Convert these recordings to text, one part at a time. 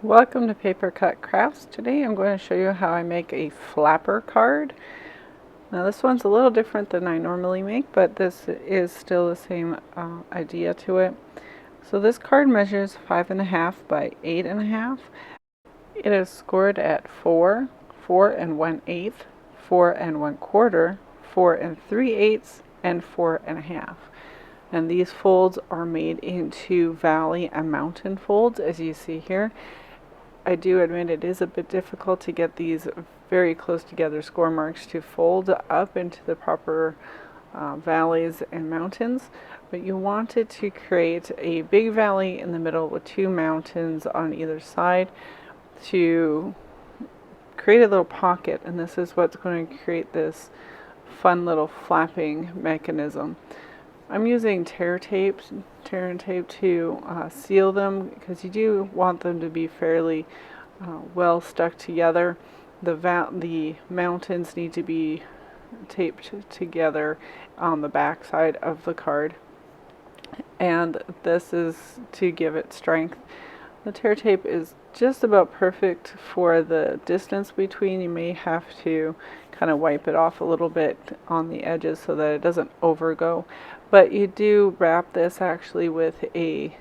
Welcome to Paper Cut Crafts. Today I'm going to show you how I make a flapper card. Now this one's a little different than I normally make, but this is still the same idea to it. So this card measures 5.5 by 8.5. It is scored at 4, 4 1/8, 4 1/4, 4 3/8, and 4.5. And these folds are made into valley and mountain folds, as you see here. I do admit it is a bit difficult to get these very close together score marks to fold up into the proper valleys and mountains, but you wanted to create a big valley in the middle with 2 mountains on either side to create a little pocket, and this is what's going to create this fun little flapping mechanism. I'm using tear tape to seal them, because you do want them to be fairly well stuck together. The mountains need to be taped together on the back side of the card, and this is to give it strength. The tear tape is just about perfect for the distance between. You may have to kind of wipe it off a little bit on the edges so that it doesn't overgo. But you do wrap this actually with a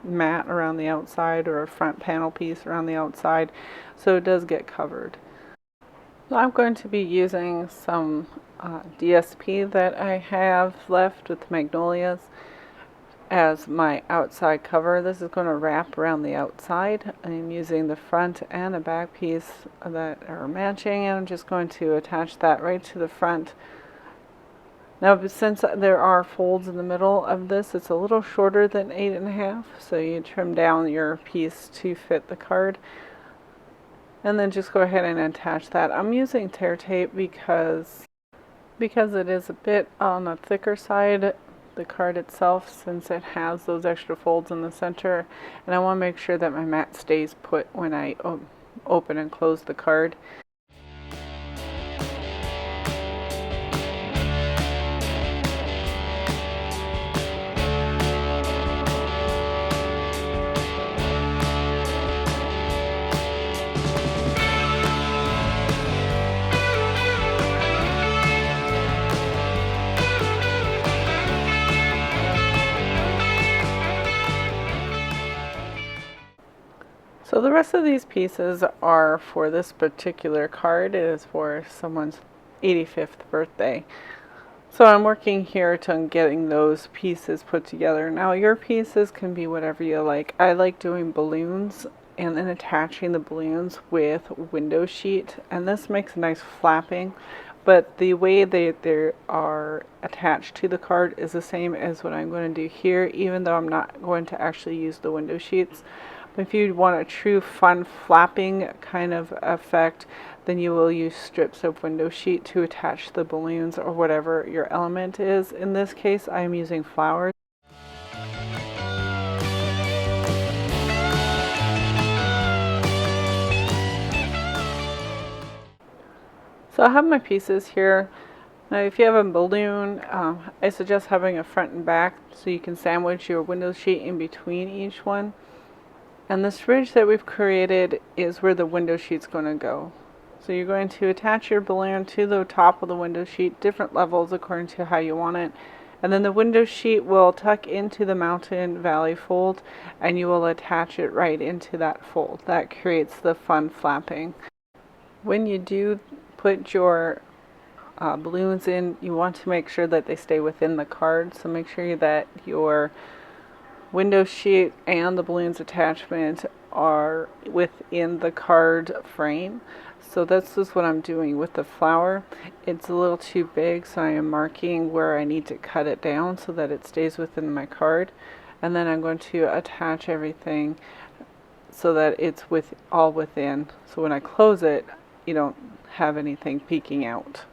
mat around the outside, or a front panel piece around the outside, so it does get covered. So I'm going to be using some DSP that I have left with magnolias as my outside cover. This is going to wrap around the outside. I'm using the front and a back piece that are matching, and I'm just going to attach that right to the front. Now, since there are folds in the middle of this, it's a little shorter than 8.5, so you trim down your piece to fit the card, and then just go ahead and attach that. I'm using tear tape because it is a bit on the thicker side, the card itself, since it has those extra folds in the center, and I want to make sure that my mat stays put when I open and close the card. So the rest of these pieces are for this particular card. It is for someone's 85th birthday. So I'm working here to getting those pieces put together. Now your pieces can be whatever you like. I like doing balloons and then attaching the balloons with window sheet, and this makes a nice flapping. But the way they are attached to the card is the same as what I'm going to do here, even though I'm not going to actually use the window sheets. If you want a true fun flapping kind of effect, then you will use strips of window sheet to attach the balloons or whatever your element is. In this case, I'm using flowers. So I have my pieces here. Now if you have a balloon, I suggest having a front and back so you can sandwich your window sheet in between each one. And this ridge that we've created is where the window sheet's going to go. So you're going to attach your balloon to the top of the window sheet, different levels according to how you want it. And then the window sheet will tuck into the mountain valley fold, and you will attach it right into that fold. That creates the fun flapping. When you do put your balloons in, you want to make sure that they stay within the card. So make sure that your window sheet and the balloons attachment are within the card frame. So this is what I'm doing with the flower. It's a little too big, so I am marking where I need to cut it down so that it stays within my card. And then I'm going to attach everything so that it's all within. So when I close it, you don't have anything peeking out.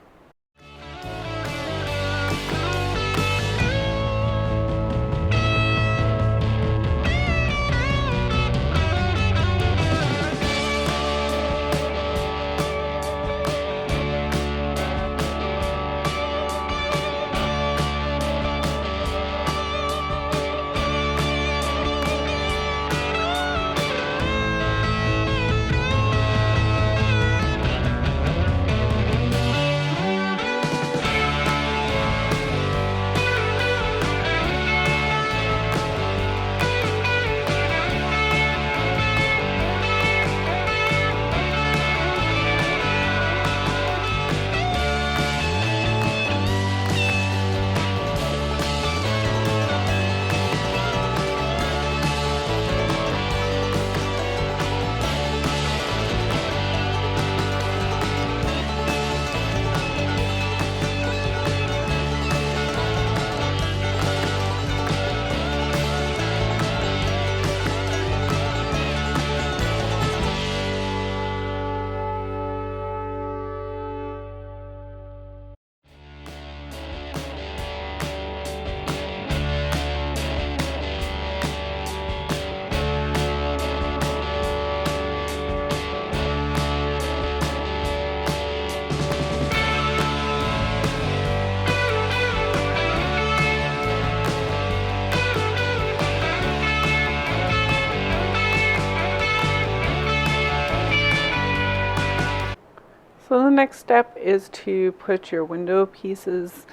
So the next step is to put your window pieces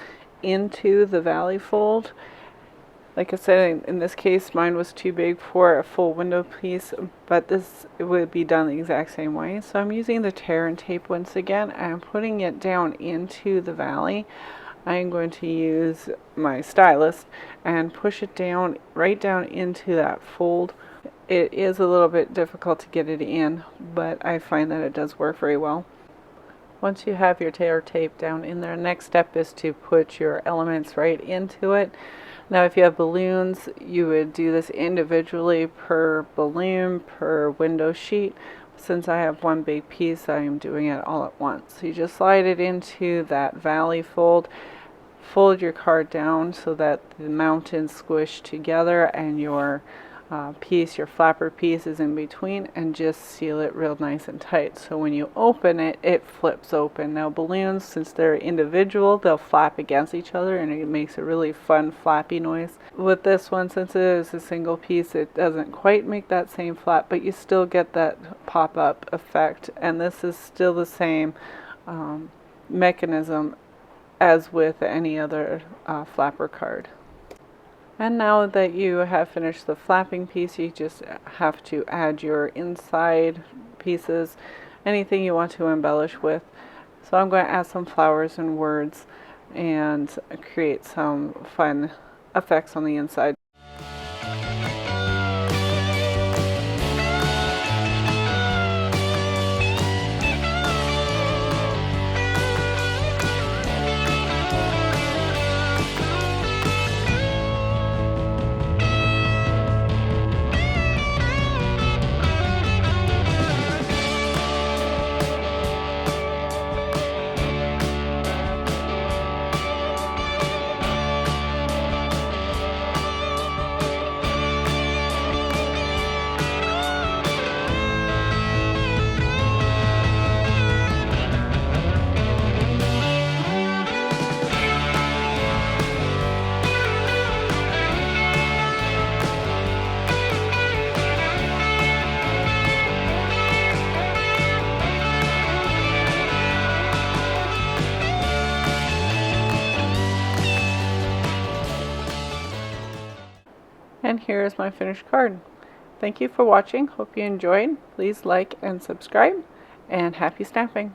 into the valley fold. Like I said, in this case, mine was too big for a full window piece, but this would be done the exact same way. So I'm using the tear and tape once again, and I'm putting it down into the valley. I'm going to use my stylus and push it down, right down into that fold. It is a little bit difficult to get it in, but I find that it does work very well. Once you have your tear tape down in there, next step is to put your elements right into it. Now if you have balloons, you would do this individually per balloon, per window sheet. Since I have one big piece, I am doing it all at once. So you just slide it into that valley fold, fold your card down so that the mountains squish together and your piece, your flapper piece, is in between, and just seal it real nice and tight. So when you open it, it flips open. Now balloons, since they're individual, they'll flap against each other and it makes a really fun flappy noise. With this one, since it is a single piece, it doesn't quite make that same flap, but you still get that pop-up effect. And this is still the same mechanism as with any other flapper card. And now that you have finished the flapping piece, you just have to add your inside pieces, anything you want to embellish with. So I'm going to add some flowers and words and create some fun effects on the inside. And here is my finished card. Thank you for watching. Hope you enjoyed. Please like and subscribe, and happy stamping.